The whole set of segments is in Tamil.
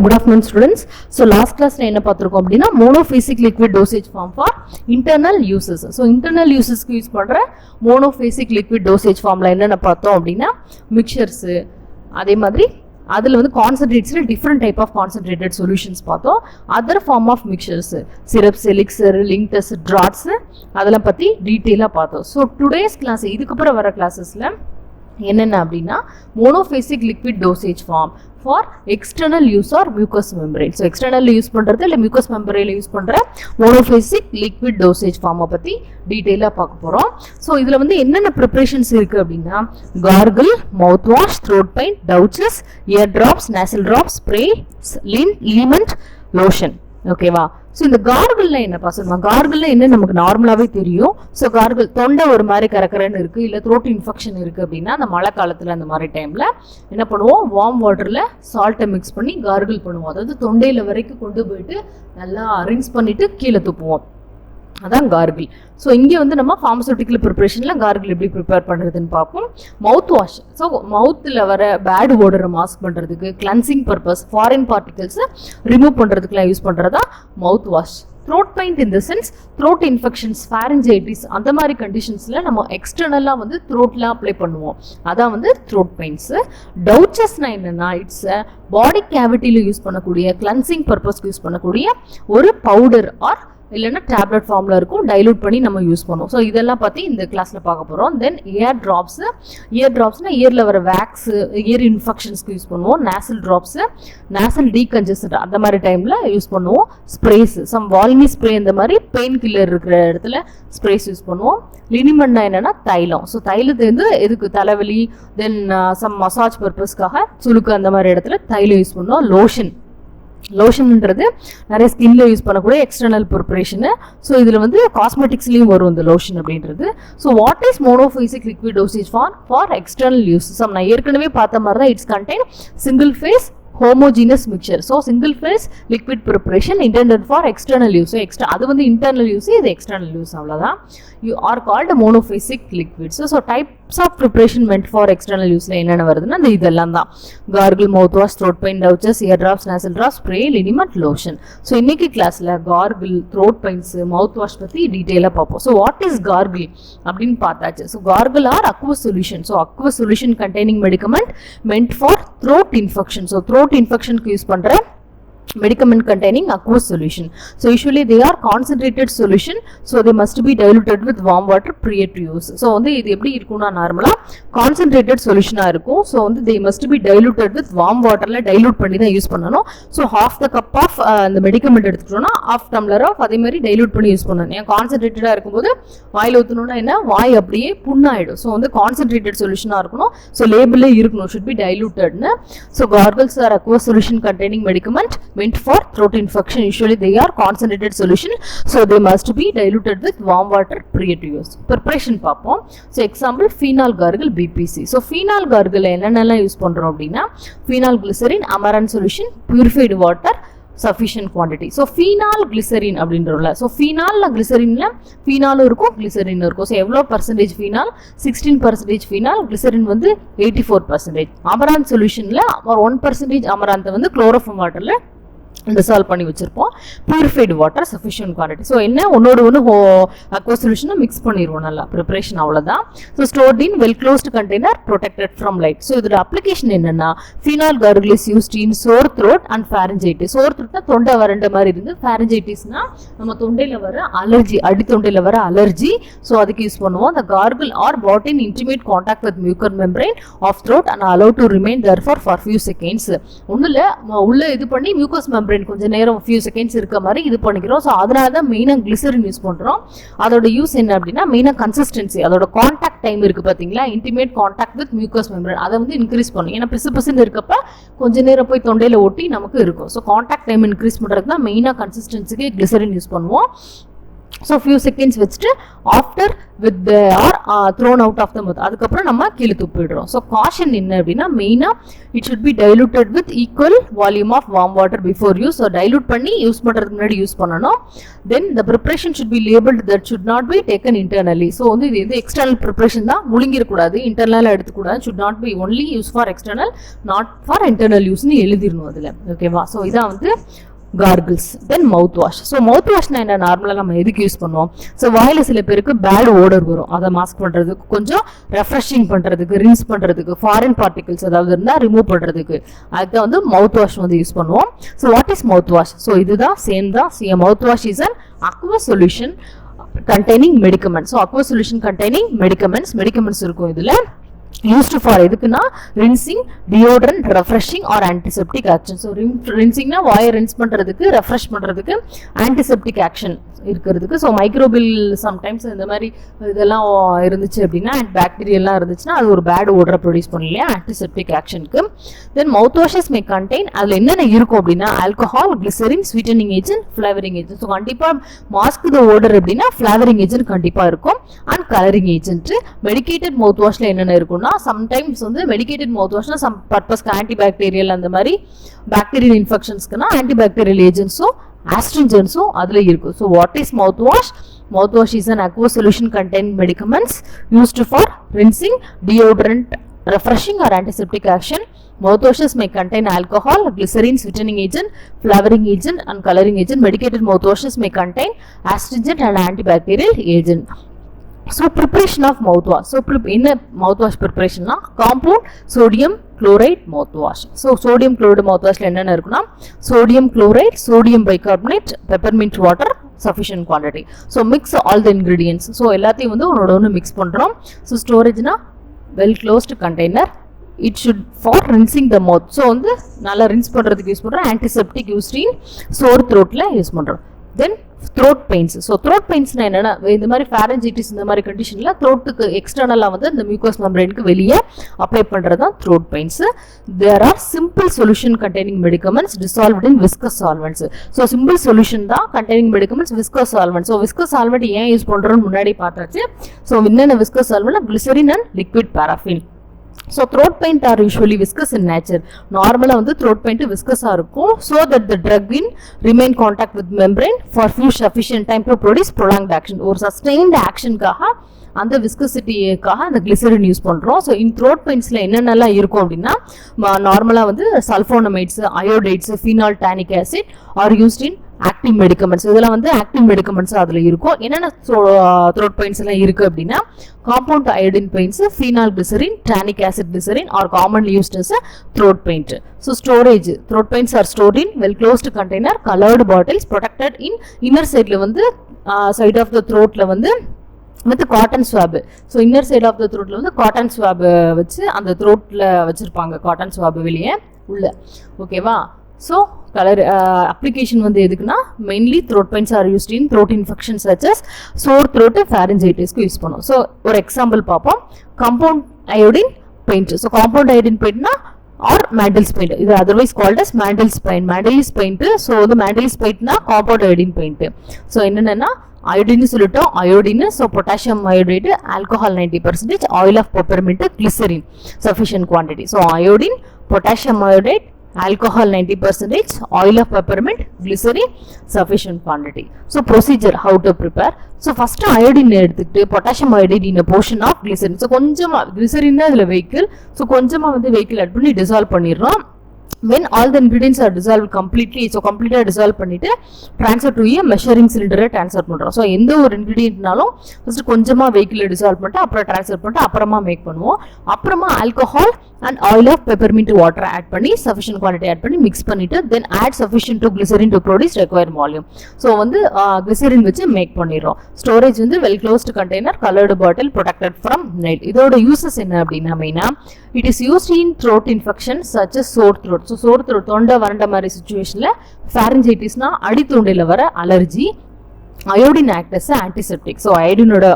Good afternoon students. So last class la enna paathirukom appadina monophasic liquid dosage form for internal uses. So internal uses ku use pandra monophasic liquid dosage form la enna paathom appadina mixtures adhe madri adula vandu concentrates la different type of concentrated solutions paathom, other form of mixtures syrups, elixir, linctus, draughts adala patti detail ah paathom. So today's class idukku apra vara classes la என்னென்ன அப்படின்னா monophasic liquid dosage form for external use or mucous membrane. So external use பண்றது இல்ல mucous membrane யூஸ் பண்ற monophasic liquid dosage form பத்தி டீடைலா பார்க்க போறோம். ஸோ இதுல வந்து என்னென்ன ப்ரிப்பரேஷன்ஸ் இருக்கு அப்படின்னா gargle, mouthwash, throat paint, douches, ear drops, nasal drops, spray, liniment, lotion. ஓகேவா? ஸோ இந்த கார்கிள்ல என்னப்பா சொல்லுவாங்க, கார்கிள்ல என்ன நமக்கு நார்மலாவே தெரியும். ஸோ கார்கிள் தொண்டை ஒரு மாதிரி கரக்கரன்னு இருக்கு, இல்லை த்ரோட் இன்ஃபெக்ஷன் இருக்கு அப்படின்னா அந்த மழை காலத்துல அந்த மாதிரி டைம்ல என்ன பண்ணுவோம், வார்ம் வாட்டர்ல சால்ட்டை மிக்ஸ் பண்ணி கார்கிள் பண்ணுவோம். அதாவது தொண்டையில வரைக்கும் கொண்டு போயிட்டு நல்லா ரின்ஸ் பண்ணிட்டு கீழே துப்புவோம், அதான் கார்கிள். ஸோ இங்கே வந்து நம்ம ஃபார்மசூட்டிக்கல் ப்ரிப்பரேஷனில் கார்கிள் எப்படி ப்ரிப்பேர் பண்ணுறதுன்னு பார்ப்போம். மவுத் வாஷ், ஸோ மவுத்தில் வர பேட் ஓடரை மாஸ்க் பண்ணுறதுக்கு, கிளன்சிங் பர்பஸ், ஃபாரின் பார்ட்டிகல்ஸை ரிமூவ் பண்ணுறதுக்குலாம் யூஸ் பண்ணுறதா mouthwash. Throat paint in the sense throat infections, pharyngitis அந்த மாதிரி கண்டிஷன்ஸில் நம்ம எக்ஸ்டர்னலாக வந்து த்ரோட்டில் அப்ளை பண்ணுவோம், அதான் வந்து த்ரோட் பெயிண்ட்ஸு. டவுச்சஸ்னால் என்னென்னா இட்ஸ் பாடி கேவிட்டியில் யூஸ் பண்ணக்கூடிய கிளன்சிங் பர்பஸ்க்கு யூஸ் பண்ணக்கூடிய ஒரு பவுடர் ஆர் இல்லைன்னா டேப்லெட் ஃபார்மில் இருக்கும், டைலூட் பண்ணி நம்ம யூஸ் பண்ணுவோம். ஸோ இதெல்லாம் பற்றி இந்த கிளாஸில் பார்க்க போகிறோம். தென் இயர் ட்ராப்ஸு, இயர் ட்ராப்ஸ்னால் இயரில் வர வேக்ஸு, இயர் இன்ஃபெக்ஷன்ஸ்க்கு யூஸ் பண்ணுவோம். நேசல் ட்ராப்ஸு, நேசல் டீகன்ஜஸ்ட் அந்த மாதிரி டைமில் யூஸ் பண்ணுவோம். ஸ்ப்ரேஸ், சம் வால்மி ஸ்ப்ரே இந்த மாதிரி பெயின் கில்லர் இருக்கிற இடத்துல ஸ்ப்ரேஸ் யூஸ் பண்ணுவோம். லினிமெண்ட்னா என்னென்னா தைலம். ஸோ தைலத்துலேருந்து எதுக்கு தலைவலி, தென் சம் மசாஜ் பர்பஸ்க்காக சுளுக்கு அந்த மாதிரி இடத்துல தைலம் யூஸ் பண்ணுவோம். லோஷன், லோஷன்ன்றது நிறைய ஸ்கின்ல யூஸ் பண்ணக்கூடிய எக்ஸ்டர்னல் ப்ரிப்பரேஷனு. ஸோ இதில் வந்து காஸ்மெட்டிக்ஸ்லையும் வரும் இந்த லோஷன் அப்படின்றது. So what is monophasic liquid dosage for external use? So நான் ஏற்கனவே பார்த்த மாதிரி தான் it's contain single phase homogeneous mixture. So single phase liquid preparation intended for external use. So அது வந்து internal use, இது external use அவ்வளவுதான். You are called monophasic liquids. So types of preparation meant for external use என்னென்ன வருதுன்னா இதெல்லாம் தான். gargle, mouthwash, throat paint, douches, ear drops, nasal drops, spray, liniment, lotion. So இன்னைக்கு கிளாஸ்ல gargle, throat paints, mouthwash பத்தி டீடைலா பார்ப்போம். So what is gargle அப்படின்னு பார்த்தாச்சு. So gargle are aqueous solution. So aqueous solution containing medicament meant for throat infection. So throat இன்ஃபெக்ஷனுக்கு யூஸ் பண்ற medicament containing aqueous solution. So usually they are concentrated solution, so they must be diluted with warm water prior to use. So வந்து இது எப்படி இருக்கும்னா நார்மலா concentrated solution இருக்கும். So வந்து they must be diluted with warm waterல dilute பண்ணி தான் யூஸ் பண்ணணும். So half the cup of the medicament எடுத்துட்டோம்னா half tumbler of அதே மாதிரி dilute பண்ணி யூஸ் பண்ணணும். ஏன் கான்சென்ட்ரேட்டடா இருக்கும்போது வாயில ஊத்தணும்னா என்ன, வாய் அப்படியே புண்ணாயிடும். So வந்து concentrated solution-ஆ இருக்கணும். So label-ல இருக்கணும், should be diluted-னு. So gargles are aqueous solution containing medicament meant for throat infection. Usually they are concentrated solution, so they must be diluted with warm water prior to use. Preparation பார்ப்போம். So example phenol gargle BPC. So phenol gargle என்னென்னலாம் யூஸ் பண்றோம் அப்படின்னா phenol glycerin, amaranth solution, purified water, sufficient quantity. So phenol glycerin அப்படின்றோம்ல, so phenol glycerinல phenol இருக்கும், glycerin இருக்கும். So எவ்வளோ percentage phenol? 16% phenol, glycerin வந்து 84%. amaranth solutionல ஒரு 1% amaranth வந்து chloroform waterல dissolve பண்ணி வச்சிருப்போம். purified water, sufficient quantity. So என்ன ஒன்னோட ஒன்று aqueous solution மிக்ஸ் பண்ணிடுவோம் நல்லா. ப்ரிப்பரேஷன் அவ்வளோதான். So stored in well closed container protected from light. So இதோட அப்ளிகேஷன் என்னன்னா phenol gargle is used in sore throat and pharyngitis. sore throatனா தொண்டை வறண்ட மாதிரி இருந்து, pharyngitisனா நம்ம தொண்டையில் வர அலர்ஜி, அடி தொண்டையில் வர அலர்ஜி. ஸோ அதுக்கு யூஸ் பண்ணுவோம். the gargle are brought in intimate contact with mucous membrane of throat and allowed to remain there for few seconds. ஒன்றும் உள்ள இது பண்ணி mucous membrane கொஞ்ச நேரம் few seconds இருக்க மாதிரி இது பண்ணிக்கிறோம். ஸோ அதனால தான் மெயினாக கிளிசரின் யூஸ் பண்ணுறோம். அதோட யூஸ் என்ன அப்படின்னா மெயினாக கன்சிஸ்டன்சி, அதோட கான்டாக்ட் டைம் இருக்குது பார்த்தீங்களா, intimate contact with mucus membrane, அதை வந்து இன்க்ரீஸ் பண்ணும். ஏன்னா பிசு பிசுன்னு இருக்கப்ப கொஞ்ச நேரம் போய் தொண்டையில் ஒட்டி நமக்கு இருக்கும். ஸோ கான்டாக்ட் டைம் இன்க்ரீஸ் பண்ணுறதுக்கு தான் மெயினாக கன்சிஸ்டன்சிக்கு கிளிசரின் யூஸ் பண்ணுவோம். ஸோ ஃபியூ செகண்ட்ஸ் வச்சுட்டு after with or thrown out of the mouth, அதுக்கப்புறம் நம்ம கீழே துப்பிடுறோம். ஸோ காஷன் என்ன அப்படின்னா மெயினாக it should be diluted with equal volume of warm water before use. So dilute பண்ணி யூஸ் பண்ணுறதுக்கு முன்னாடி யூஸ் பண்ணணும். Then the preparation should be labelled that should not be taken internally. So வந்து இது வந்து எக்ஸ்டர்னல் ப்ரிப்ரேஷன் தான், முழுங்கிடக்கூடாது, இன்டர்னலாக எடுத்துக்கூடாது. Should not be only use for external, not for internal யூஸ்னு எழுதிடணும் அதில். ஓகேவா? ஸோ இதான் வந்து gargles. Then mouth wash. So mouth wash na enna normally நம்ம எதுக்கு யூஸ் பண்ணுவோம்? ஸோ வாயில சில பேருக்கு பேட் ஓடர் வரும், அதை மாஸ்க் பண்றதுக்கு, கொஞ்சம் ரெஃப்ரெஷிங் பண்றதுக்கு, ரின்ஸ் பண்றதுக்கு, ஃபாரின் பார்ட்டிகல்ஸ் ஏதாவது இருந்தால் ரிமூவ் பண்றதுக்கு, அதுதான் வந்து மவுத் வாஷ் வந்து யூஸ் பண்ணுவோம். So what is mouth wash? So இதுதான் சேம் தான். Mouth wash is an aqueous solution containing medicaments. So aqueous solution containing medicaments இருக்கும் இதுல. used for எதுக்குன்னா rinsing, deodorant, refreshing or antiseptic action. So rinsing na வாயை rinse பண்றதுக்கு, refresh பண்றதுக்கு, antiseptic action இருக்கிறதுக்கு. ஸோ மைக்ரோபில் சம்டைம்ஸ் இந்த மாதிரி இதெல்லாம் இருந்துச்சு அப்படின்னா, பாக்டீரியெல்லாம் இருந்துச்சுன்னா அது ஒரு பேட் ஓடரை ப்ரொடியூஸ் பண்ணலையா ஆன்டிசெப்டிக் ஆக்ஷனுக்கு. Then mouth washes may contain, அதில் என்னென்ன இருக்கும் அப்படின்னா alcohol, glycerin, sweetening agent, flavouring agent. So கண்டிப்பாக மாஸ்க் த ஓடர் அப்படின்னா ஃப்ளேவரிங் ஏஜென்ட் கண்டிப்பாக இருக்கும், and colouring agent. Medicated mouth வாஷில் என்னென்ன இருக்குன்னா, சம்டைம்ஸ் வந்து மெடிக்கேட்டட் மவுத் வாஷ்னா சம் பர்பஸ்க்கு ஆன்டிபாக்டீரியல் அந்த மாதிரி பாக்டீரியல் இன்ஃபெக்ஷன்ஸ்க்குனா ஆன்டிபாக்டீரியல் ஏஜென்ட்ஸும் ஆஸ்ட்ரிஞ்சன்ஸும் அதில் இருக்கும். So what is mouth wash? Mouth wash is an aqueous solution containing medicaments used for rinsing, deodorant, refreshing or antiseptic action. Mouthwashes may contain alcohol, glycerin, sweetening agent, flavoring agent and coloring agent. Medicated mouthwashes may contain astringent and antibacterial agent. So preparation of mouthwash. So in a mouthwash preparation na compound sodium chloride mouthwash. So sodium chloride mouthwash la enna irukuna, sodium chloride, sodium bicarbonate, peppermint water, sufficient quantity. So mix all the ingredients. So எல்லாத்தையும் வந்து ஒண்ணு mix பண்றோம். So storage na well closed container. It should for rinsing the mouth. So வந்து நல்லா rinse பண்றதுக்கு யூஸ் பண்றோம். Antiseptic used in sore throat ல யூஸ் பண்றோம். Then throat pains. So throat pains na enna, இந்த மாதிரி pharyngitis இந்த மாதிரி கண்டிஷன்ல throatக்கு எக்ஸ்டர்னலா வந்து இந்த mucous membraneக்கு வெளியே அப்ளை பண்றது தான் throat pains. There are simple solution containing medicaments dissolved in viscous solvents. So simple solution தான் containing medicaments viscous solvents. So viscous solvent ஏன் யூஸ் பண்றோம்னு முன்னாடி பார்த்தாச்சு. So என்னென்ன viscous solvent? Glycerin and liquid paraffin. So throat paint are usually viscous in nature. Normally வந்து throat paint viscous இருக்கும், so that the drug will remain contact with membrane for few sufficient time to produce prolonged action. ஒரு sustained action காக அந்த விஸ்கசிட்டிக்காக அந்த கிளிசரின் யூஸ் பண்றோம். ஸோ இன் த்ரோட் பெயின்ஸ்ல என்னென்னலாம் இருக்கும் அப்படின்னா, நார்மலா வந்து sulphonamides, iodides, phenol tannic acid are used in active medicaments. இதெல்லாம் வந்து ஆக்டிவ் மெடிக்கமெண்ட்ஸ் அதில் இருக்கும். என்னென்ன த்ரோட் பெயின்ஸ் எல்லாம் இருக்கு அப்படின்னா, compound iodine paints, phenol glycerine, tannic acid glycerine are commonly used as throat paint. So storage, throat paints are stored in well closed container, coloured bottles, protected in inner சைட்ல வந்து சைட் ஆஃப் த த்ரோட்ல வந்து with cotton swab. So inner side of the த்ரோட்ல வந்து காட்டன் ஸ்வாப் வச்சு அந்த த்ரோட்ல வச்சிருப்பாங்க, காட்டன் ஸ்வாப் வெளியே உள்ள. ஓகேவா? ஸோ கலர் அப்ளிகேஷன் வந்து எதுக்குன்னா, mainly throat paints are used in throat infection such as sore throat, ஃபேரஞ்சைட்டிஸ்க்கு யூஸ் பண்ணுவோம். ஸோ ஒரு எக்ஸாம்பிள் பார்ப்போம். Compound iodine paint. So compound iodine பெயிண்ட்னா or Mandel's paint, இது otherwise called as Mandel's paint. Mandel's paint. So the Mandel's paint na compound iodine paint. So என்னன்னா iodine சொல்லிட்டோம், iodine, so potassium iodide, alcohol 90%, oil of peppermint, glycerin sufficient quantity. So iodine, potassium iodide, alcohol 90%, oil of peppermint, glycerin sufficient quantity. So procedure how to prepare. So first iodine எடுத்துட்டு potassium iodide in a portion of glycerin. So கொஞ்சமா glycerin அதுல vehicle, so கொஞ்சமா வந்து vehicle add பண்ணி dissolve பண்ணிடுறோம். When all the ingredients are dissolved completely, so completely dissolve பண்ணிட்டு transfer to a measuring cylinder transfer பண்றோம். So எந்த ஒரு இன்கிரிடியன்ட்னாலும் first கொஞ்சமா vehicle dissolve பண்ணிட்டு அப்புறம் transfer பண்ணிட்டு அப்புறமா மேக் பண்ணுவோம். அப்புறமா alcohol and oil of peppermint water add பண்ணி sufficient quantity add பண்ணி mix பண்ணிட்டு then add sufficient to glycerin to produce required volume. So வந்து glycerin வச்சு மேக் பண்ணிடுறோம். ஸ்டோரேஜ் வந்து well closed container, colored bottle, protected from nail. இதோட யூசஸ் என்ன அப்படின்னா, மெயினா it is used in throat infections such as sore throat. So sore throat, தொண்டை வறண்ட மாதிரி சிச்சுவேஷன்ல, pharyngitisனா அடித்தொண்டையில வர allergy, iodine act as antiseptic. So அயோடினோட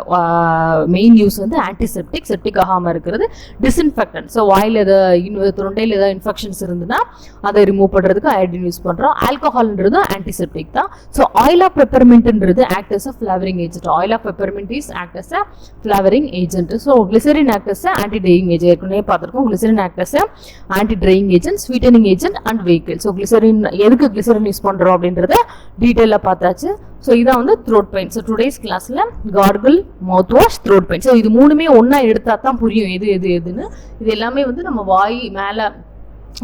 மெயின் யூஸ் வந்து ஆன்டிசெப்டிக், செப்டிக் ஆகாமல் இருக்கிறது, டிஸ்இன்ஃபெக்டன்ட். ஸோ வாயில் தொண்டையில் ஏதாவது இன்ஃபெக்ஷன்ஸ் இருந்துன்னா அதை ரிமூவ் பண்ணுறதுக்கு அயோடின் யூஸ் பண்ணுறோம். ஆல்கஹால்ன்றது ஆன்டிசெப்டிக் தான். ஸோ ஆயில் ஆஃப் பெப்பர்மெண்ட்ன்றது act as a flavouring agent. Oil of peppermint is act as a flavouring agent. So glycerine act as anti drying agent. ஏற்கனவே பார்த்துருக்கோம். Glycerine act as anti drying agent, sweetening agent and vehicle. So glycerine எதுக்கு கிளிசரின் யூஸ் பண்ணுறோம் அப்படின்றத டீட்டெயிலாக பார்த்தாச்சு. ஸோ இதான் வந்து த்ரோட் பெயின். ஸோ டுடேஸ் கிளாஸில் gargle, mouthwash, throat paint. So இது மூணுமே ஒன்றா எடுத்தால் தான் புரியும் எதுன்னு. இது எல்லாமே வந்து நம்ம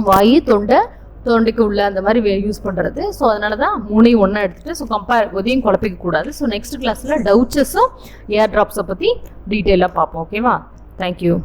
வாய் தொண்டைக்கு உள்ள அந்த மாதிரி யூஸ் பண்ணுறது. ஸோ அதனால தான் மூணையும் ஒன்றா எடுத்துகிட்டு எதையும் குழப்பிக்க கூடாது. ஸோ நெக்ஸ்ட் கிளாஸில் டவுச்சஸும் ஏர் ட்ராப்ஸை பற்றி டீட்டெயிலாக பார்ப்போம். ஓகேவா? தேங்க்யூ.